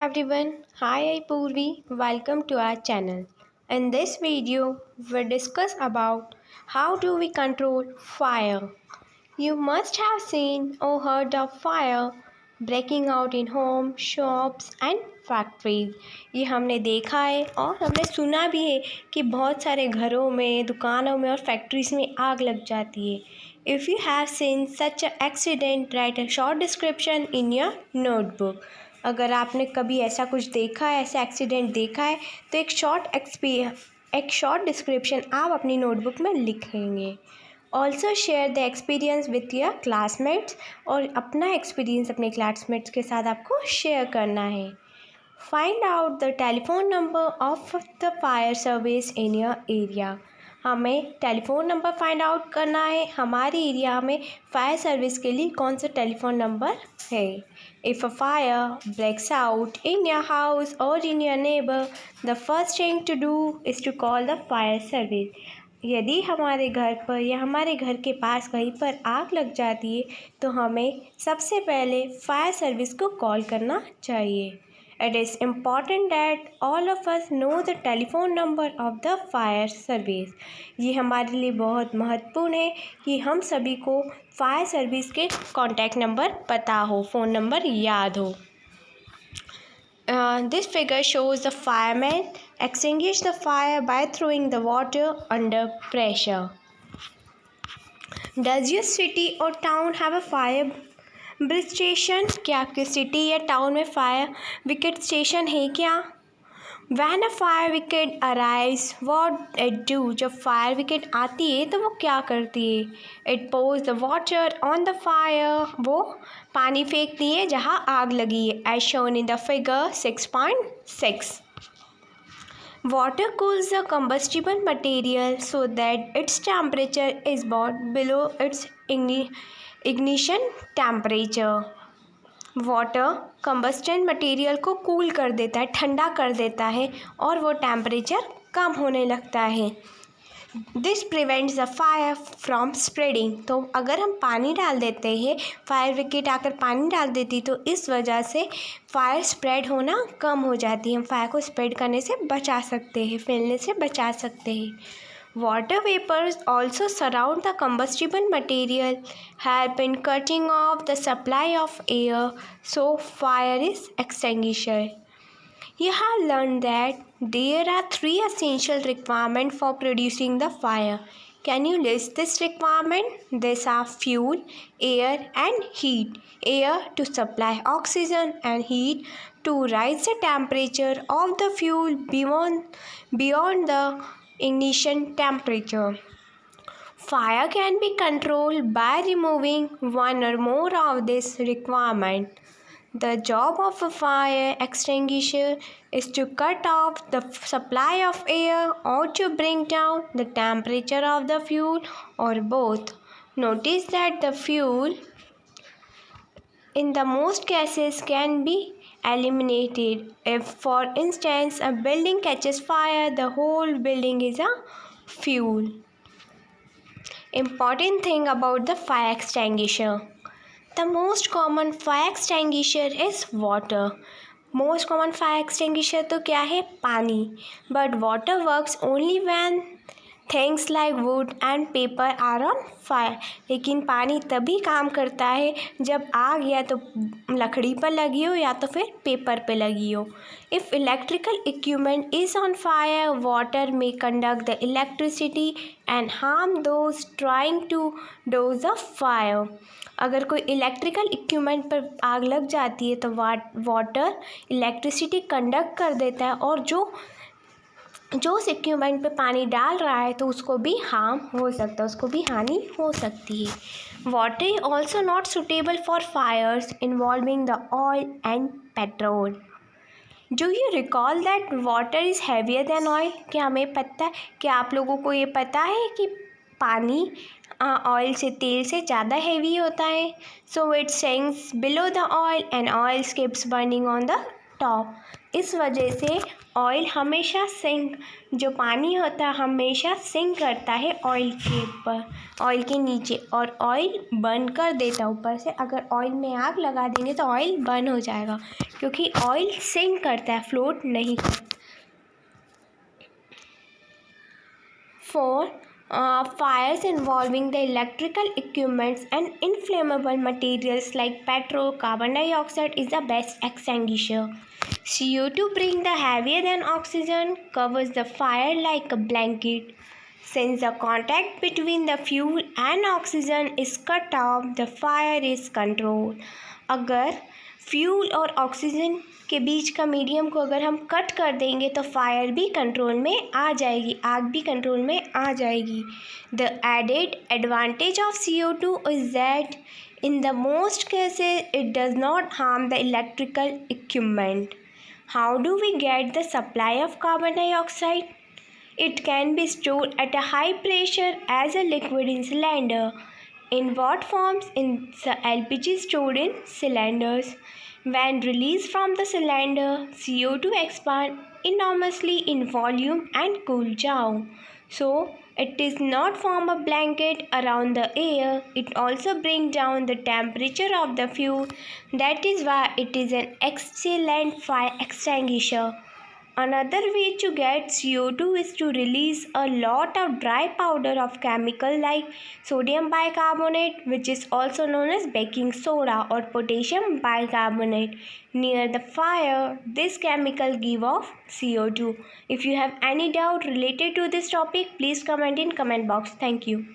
everyone, hi Purvi, welcome to our channel. In this video, we'll discuss about how do we control fire. You must have seen or heard of fire breaking out in homes, shops and factories. ये हमने देखा है और हमने सुना भी है कि बहुत सारे घरों में, दुकानों में और फैक्ट्रीज में आग लग जाती है. If you have seen such an accident, write a short description in your notebook. अगर आपने कभी ऐसा कुछ देखा है, ऐसा एक्सीडेंट देखा है, तो एक शॉर्ट डिस्क्रिप्शन आप अपनी नोटबुक में लिखेंगे. Also share the experience with your classmates, और अपना एक्सपीरियंस अपने क्लासमेट्स के साथ आपको शेयर करना है. Find out the telephone number of the fire service in your area. हमें टेलीफोन नंबर फाइंड आउट करना है. हमारे एरिया में फायर सर्विस के लिए कौन सा टेलीफोन नंबर है. If a fire breaks out in your house or in your neighbour, the first thing to do is to call the fire service. यदि हमारे घर पर या हमारे घर के पास कहीं पर आग लग जाती है तो हमें सबसे पहले फायर सर्विस को कॉल करना चाहिए. It is important that all of us know the telephone number of the fire service. ये हमारे लिए बहुत महत्वपूर्ण है कि हम सभी को फायर सर्विस के कॉन्टैक्ट नंबर पता हो, फ़ोन नंबर याद हो. This figure shows the fireman extinguish the fire by throwing the water under pressure. Does your city or town have a fire bridge station? क्या आपके सिटी या town में fire wicket station है क्या? When a fire wicket arrives what it do. जब fire wicket आती है तो वो क्या करती है? It pours the water on the fire. वो पानी फेंकती है जहाँ आग लगी है, as shown in the figure 6.6. Water cools the combustible material so that its temperature is brought below its ignition temperature. Water combustible material को कूल कर देता है, ठंडा कर देता है और वो टेम्परेचर कम होने लगता है. This prevents the fire from spreading. तो अगर हम पानी डाल देते हैं, फायर विकेट आकर पानी डाल देती तो इस वजह से फायर स्प्रेड होना कम हो जाती है. हम फायर को स्प्रेड करने से बचा सकते हैं, फैलने से बचा सकते हैं. Water vapors also surround the combustible material, help in cutting off the supply of air, so fire is extinguished. You have learned that there are 3 essential requirements for producing the fire. Can you list this requirement? These are fuel, air and heat. Air to supply oxygen and heat to rise the temperature of the fuel beyond the ignition temperature. Fire can be controlled by removing one or more of this requirement. The job of a fire extinguisher is to cut off the supply of air or to bring down the temperature of the fuel, or both. Notice that the fuel in the most cases can be eliminated. If, for instance, a building catches fire, the whole building is a fuel. Important thing about the fire extinguisher. The most common fire extinguisher is water. Most common fire extinguisher तो क्या है? पानी. But water works only when things like wood and paper are on fire. लेकिन पानी तभी काम करता है जब आग या तो लकड़ी पर लगी हो या तो फिर पेपर पे लगी हो. If electrical equipment is on fire, water may conduct the electricity and harm those trying to douse the fire. अगर कोई इलेक्ट्रिकल इक्विपमेंट पर आग लग जाती है तो वाटर इलेक्ट्रिसिटी कंडक्ट कर देता है और जो उस इक्विपमेंट पे पानी डाल रहा है तो उसको भी हार्म हो सकता है, उसको भी हानि हो सकती है. Water is also not suitable for fires involving the oil and petrol. Do you recall that water is heavier than oil. क्या हमें पता है, क्या आप लोगों को ये पता है कि पानी ऑयल से, तेल से ज़्यादा हैवी होता है. So it sinks below the oil and oil keeps burning on the top. इस वजह से ऑयल हमेशा सिंक, जो पानी होता है हमेशा सिंक करता है ऑयल के ऊपर, ऑयल के नीचे, और ऑयल बर्न कर देता है ऊपर से। अगर ऑयल में आग लगा देंगे तो ऑयल बर्न हो जाएगा, क्योंकि ऑयल सिंक करता है, फ्लोट नहीं करता। 4. Fires involving the electrical equipments and inflammable materials like petrol, carbon dioxide is the best extinguisher. CO2 being the heavier than oxygen covers the fire like a blanket. Since the contact between the fuel and oxygen is cut off, the fire is controlled. अगर fuel और oxygen के बीच का medium को अगर हम cut कर देंगे तो फायर भी कंट्रोल में आ जाएगी, आग भी कंट्रोल में आ जाएगी। The added advantage of CO2 is that in the most cases it does not harm the electrical equipment. How do we get the supply of carbon dioxide? It can be stored at a high pressure as a liquid in cylinder. In what forms? In the LPG stored in cylinders. When released from the cylinder, CO2 expands enormously in volume and cool down. So, it is not form a blanket around the air. It also brings down the temperature of the fuel. That is why it is an excellent fire extinguisher. Another way to get CO2 is to release a lot of dry powder of chemical like sodium bicarbonate, which is also known as baking soda, or potassium bicarbonate near the fire. This chemical give off CO2. If you have any doubt related to this topic, please comment in comment box. Thank you.